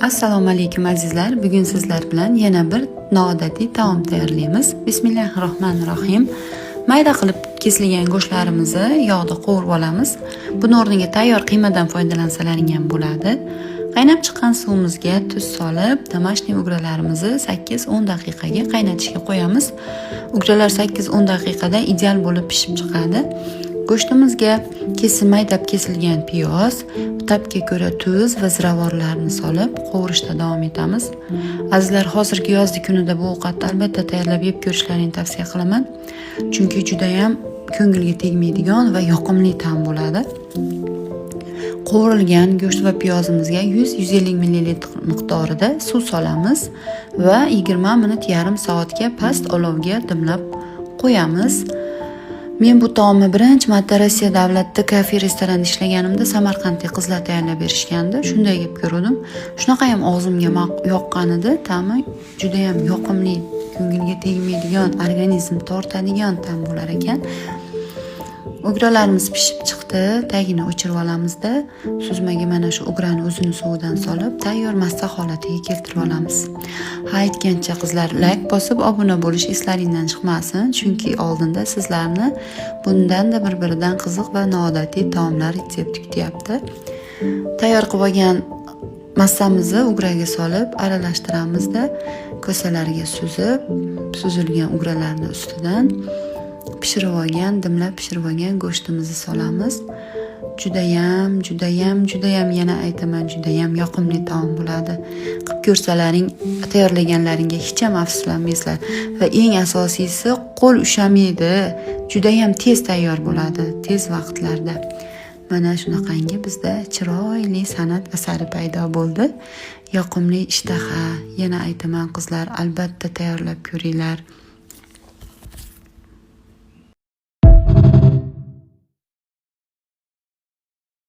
Assalomu alaykum azizlar. Bugun sizlar bilan yana bir noodatiy taom tayyorlaymiz. Bismillahirrohmanirrohim. Mayda qilib kesilgan go'shtlarimizni yog'da qovurib olamiz. Buni o'rniga tayyor qiymadan foydalansalaring ham bo'ladi. Qaynab chiqqan suvimizga tuz solib, домашний ugralarimizni 8-10 daqiqaga qaynatishga qo'yamiz. Ugralar 8-10 daqiqada ideal bo'lib pishib chiqadi. Go'shtimizga maydab kesilgan piyoz, tabga ko'ra tuz va ziravorlarni solib qovurishda davom etamiz. Azizlar, hozirgi yozgi kunida bu ovqatni albatta tayyorlab yeb ko'rishlarini tavsiya qilaman. Chunki juda ham ko'ngilga tegmaydigan va yoqimli ta'm bo'ladi. Qovurilgan go'sht va piyozimizga 100-150 ml miqdorida suv solamiz va 20 minut yarim soatga past olovga dimlab qo'yamiz. Men bu taomni birinchi marta Rossiya davlatida kafe restoranda ishlaganimda Samarqandlik qizlar tayyorlab berishgandi. Shunday yeb ko'rdim. Shunaqa ham og'zimga yoqqan edi. Ta'mi juda ham yoqimli, ko'ngilga tegmaydigan, organizm tortadigan ta'm bo'lar ekan. Ugralarimiz pishib chiqdi. Tagini o'chirib olamizda, suzmaga mana shu ugrani o'zini suvidan solib, tayyor massa holatiga keltirib olamiz. Aytgancha qizlar, like bosib obuna bo'lish eslaringizdan chiqmasin, chunki oldinda sizlarni bundan-da bir-biridan qiziq va noodatiy taomlar retsepti kutyapti. Tayyor qilib olgan massamizni ugraga solib aralashtiramizda, kosalarga suzib, suzilgan ugralarning ustidan dimlab pishirib olgan go'shtimizni solamiz. Judayam yana aytaman, judayam yoqimli taom bo'ladi. Qilib ko'rsalaring, tayyorlaganlaringga hech ham afsuslanmaysizlar va eng asosiysi qo'l ushamaydi. Judayam tez tayyor bo'ladi, tez vaqtlarda. Mana shunaqangi bizda chiroyli san'at asari paydo bo'ldi. Yoqimli ishtaha. Yana aytaman qizlar, albatta tayyorlab ko'ringlar.